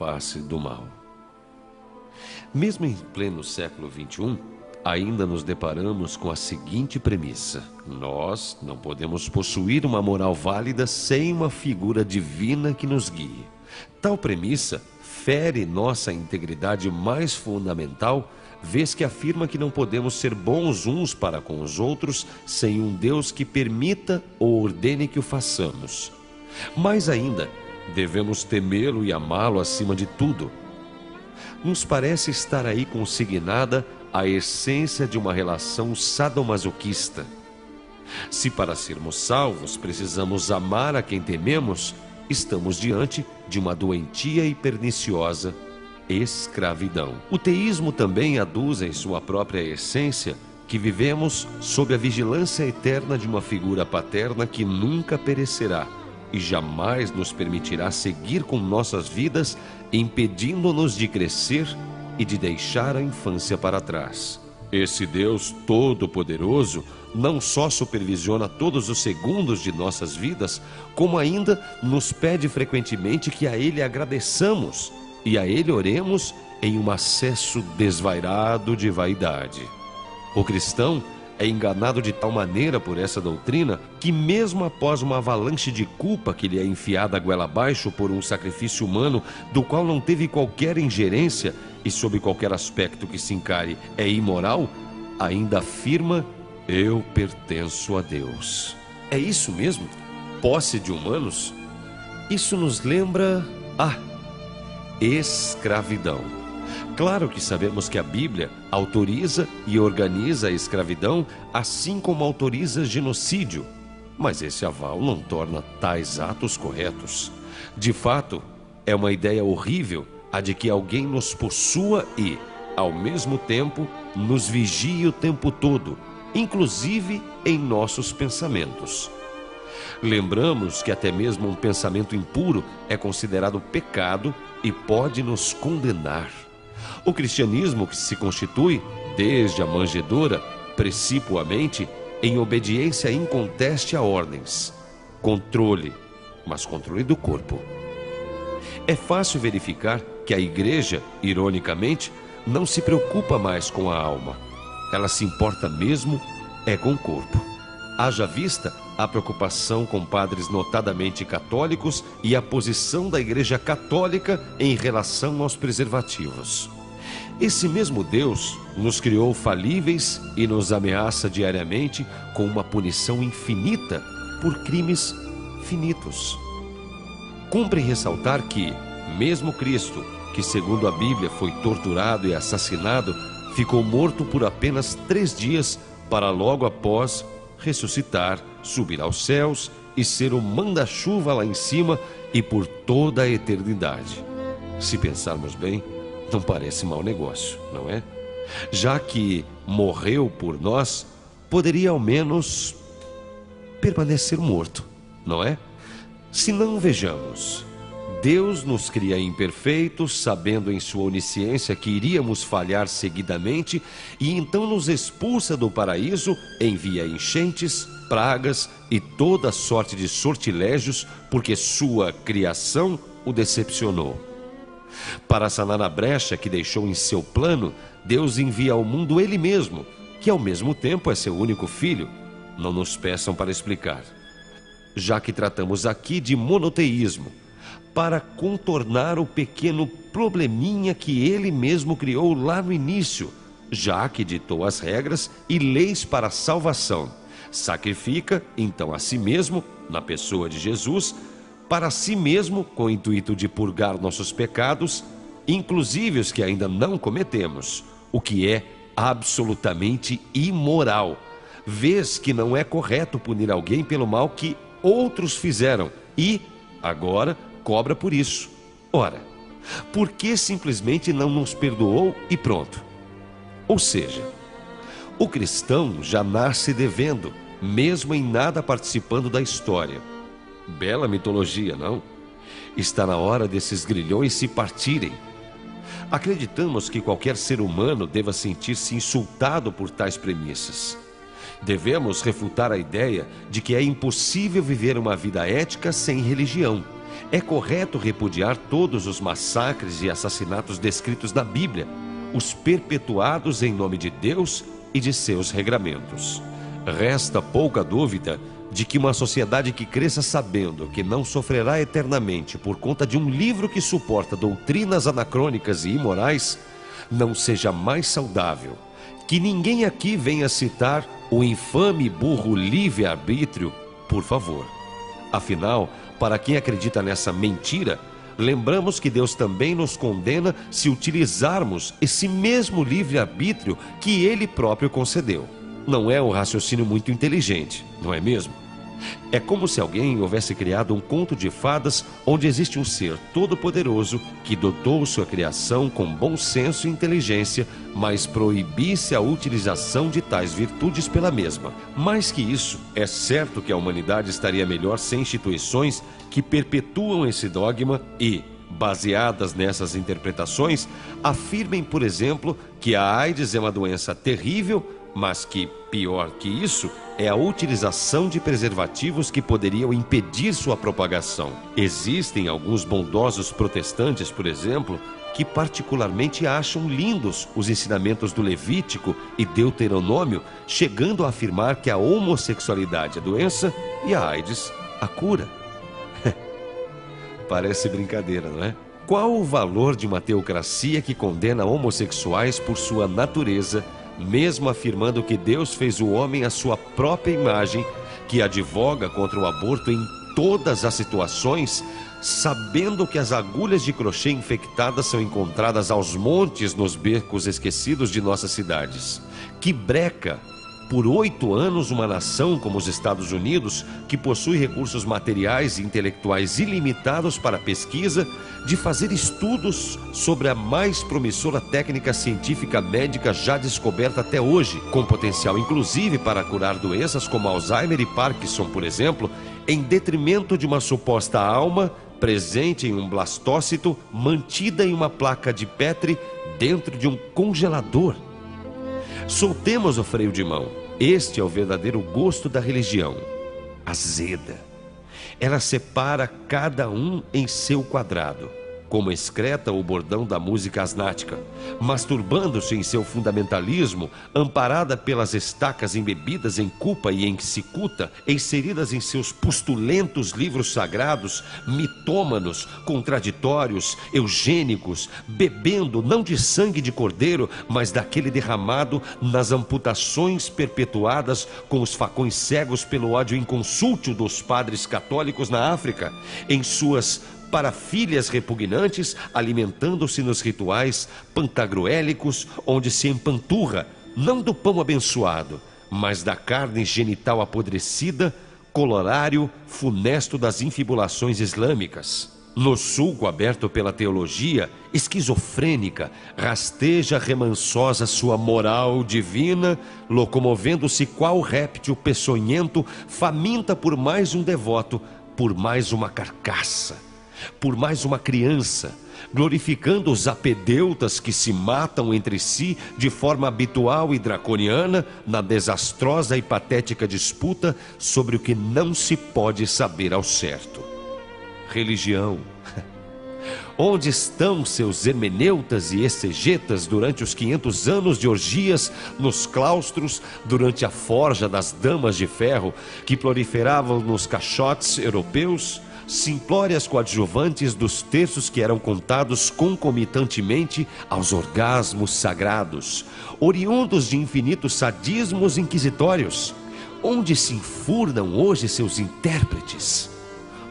face do mal. Mesmo em pleno século XXI, ainda nos deparamos com a seguinte premissa: nós não podemos possuir uma moral válida sem uma figura divina que nos guie. Tal premissa fere nossa integridade mais fundamental, vez que afirma que não podemos ser bons uns para com os outros sem um Deus que permita ou ordene que o façamos. Mais ainda, devemos temê-lo e amá-lo acima de tudo. Nos parece estar aí consignada a essência de uma relação sadomasoquista. Se para sermos salvos precisamos amar a quem tememos, estamos diante de uma doentia e perniciosa escravidão. O teísmo também aduz em sua própria essência que vivemos sob a vigilância eterna de uma figura paterna que nunca perecerá e jamais nos permitirá seguir com nossas vidas, impedindo-nos de crescer e de deixar a infância para trás. Esse Deus Todo-Poderoso não só supervisiona todos os segundos de nossas vidas, como ainda nos pede frequentemente que a Ele agradeçamos e a Ele oremos em um acesso desvairado de vaidade. O cristão é enganado de tal maneira por essa doutrina que, mesmo após uma avalanche de culpa que lhe é enfiada a goela abaixo por um sacrifício humano do qual não teve qualquer ingerência e sob qualquer aspecto que se encare é imoral, ainda afirma: eu pertenço a Deus. É isso mesmo? Posse de humanos? Isso nos lembra escravidão. Claro que sabemos que a Bíblia autoriza e organiza a escravidão, assim como autoriza genocídio, mas esse aval não torna tais atos corretos. De fato, é uma ideia horrível a de que alguém nos possua e, ao mesmo tempo, nos vigie o tempo todo, inclusive em nossos pensamentos. Lembramos que até mesmo um pensamento impuro é considerado pecado e pode nos condenar. O cristianismo, que se constitui, desde a manjedoura, precipuamente, em obediência inconteste a ordens. Controle, mas controle do corpo. É fácil verificar que a igreja, ironicamente, não se preocupa mais com a alma. Ela se importa mesmo com o corpo. Haja vista a preocupação com padres notadamente católicos e a posição da Igreja Católica em relação aos preservativos. Esse mesmo Deus nos criou falíveis e nos ameaça diariamente com uma punição infinita por crimes finitos. Cumpre ressaltar que, mesmo Cristo, que segundo a Bíblia foi torturado e assassinado, ficou morto por apenas 3 dias para logo após ressuscitar, subir aos céus e ser o manda-chuva lá em cima e por toda a eternidade. Se pensarmos bem, não parece mau negócio, não é? Já que morreu por nós, poderia ao menos permanecer morto, não é? Se não, vejamos, Deus nos cria imperfeitos, sabendo em sua onisciência que iríamos falhar seguidamente, e então nos expulsa do paraíso, envia enchentes, pragas e toda sorte de sortilégios, porque sua criação o decepcionou. Para sanar a brecha que deixou em seu plano, Deus envia ao mundo Ele mesmo, que ao mesmo tempo é seu único filho. Não nos peçam para explicar. Já que tratamos aqui de monoteísmo, para contornar o pequeno probleminha que Ele mesmo criou lá no início, já que ditou as regras e leis para a salvação. Sacrifica, então, a si mesmo, na pessoa de Jesus, para si mesmo, com o intuito de purgar nossos pecados, inclusive os que ainda não cometemos, o que é absolutamente imoral, vez que não é correto punir alguém pelo mal que outros fizeram e, agora, cobra por isso. Ora, por que simplesmente não nos perdoou e pronto? Ou seja, o cristão já nasce devendo, mesmo em nada participando da história. Bela mitologia, não? Está na hora desses grilhões se partirem. Acreditamos que qualquer ser humano deva sentir-se insultado por tais premissas. Devemos refutar a ideia de que é impossível viver uma vida ética sem religião. É correto repudiar todos os massacres e assassinatos descritos na Bíblia, os perpetuados em nome de Deus e de seus regramentos. Resta pouca dúvida de que uma sociedade que cresça sabendo que não sofrerá eternamente por conta de um livro que suporta doutrinas anacrônicas e imorais, não seja mais saudável. Que ninguém aqui venha citar o infame burro livre-arbítrio, por favor. Afinal, para quem acredita nessa mentira, lembramos que Deus também nos condena se utilizarmos esse mesmo livre-arbítrio que Ele próprio concedeu. Não é um raciocínio muito inteligente, não é mesmo? É como se alguém houvesse criado um conto de fadas onde existe um ser todo-poderoso que dotou sua criação com bom senso e inteligência, mas proibisse a utilização de tais virtudes pela mesma. Mais que isso, é certo que a humanidade estaria melhor sem instituições que perpetuam esse dogma e, baseadas nessas interpretações, afirmem, por exemplo, que a AIDS é uma doença terrível, mas que, pior que isso, é a utilização de preservativos que poderiam impedir sua propagação. Existem alguns bondosos protestantes, por exemplo, que particularmente acham lindos os ensinamentos do Levítico e Deuteronômio, chegando a afirmar que a homossexualidade é a doença e a AIDS a cura. Parece brincadeira, não é? Qual o valor de uma teocracia que condena homossexuais por sua natureza, mesmo afirmando que Deus fez o homem à sua própria imagem, que advoga contra o aborto em todas as situações, sabendo que as agulhas de crochê infectadas são encontradas aos montes nos becos esquecidos de nossas cidades? Que breca! Por 8 anos, uma nação como os Estados Unidos, que possui recursos materiais e intelectuais ilimitados para a pesquisa, de fazer estudos sobre a mais promissora técnica científica médica já descoberta até hoje, com potencial inclusive para curar doenças como Alzheimer e Parkinson, por exemplo, em detrimento de uma suposta alma presente em um blastócito mantida em uma placa de Petri dentro de um congelador. Soltemos o freio de mão. Este é o verdadeiro gosto da religião, azeda. Ela separa cada um em seu quadrado, como excreta o bordão da música asnática, masturbando-se em seu fundamentalismo, amparada pelas estacas embebidas em culpa e em cicuta, inseridas em seus pustulentos livros sagrados, mitômanos, contraditórios, eugênicos, bebendo não de sangue de cordeiro, mas daquele derramado nas amputações perpetuadas com os facões cegos pelo ódio inconsútil dos padres católicos na África, em suas parafílias repugnantes, alimentando-se nos rituais pantagruélicos, onde se empanturra, não do pão abençoado, mas da carne genital apodrecida, colorário funesto das infibulações islâmicas. No sulco aberto pela teologia esquizofrênica, rasteja remansosa sua moral divina, locomovendo-se qual réptil peçonhento, faminta por mais um devoto, por mais uma carcaça, por mais uma criança, glorificando os apedeutas que se matam entre si de forma habitual e draconiana na desastrosa e patética disputa sobre o que não se pode saber ao certo. Religião. Onde estão seus hermeneutas e exegetas durante os 500 anos de orgias nos claustros, durante a forja das damas de ferro que proliferavam nos caixotes europeus, simplórias coadjuvantes dos terços que eram contados concomitantemente aos orgasmos sagrados, oriundos de infinitos sadismos inquisitórios? Onde se enfurnam hoje seus intérpretes?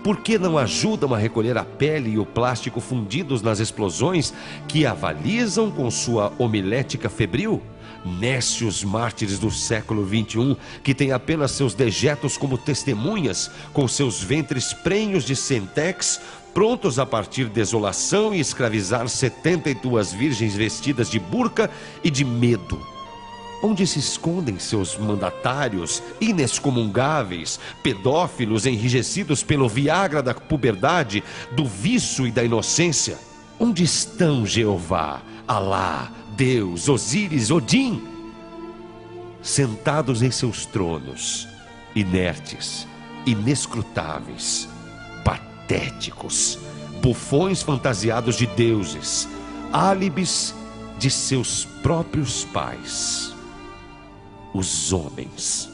Por que não ajudam a recolher a pele e o plástico fundidos nas explosões que avalizam com sua homilética febril? Nécios mártires do século XXI, que têm apenas seus dejetos como testemunhas, com seus ventres prenhos de sentex, prontos a partir desolação e escravizar 72 virgens vestidas de burca e de medo. Onde se escondem seus mandatários inexcomungáveis, pedófilos enrijecidos pelo viagra da puberdade, do vício e da inocência? Onde estão Jeová, Alá, Deus, Osíris, Odin? Sentados em seus tronos, inertes, inescrutáveis, patéticos, bufões fantasiados de deuses, álibis de seus próprios pais, os homens.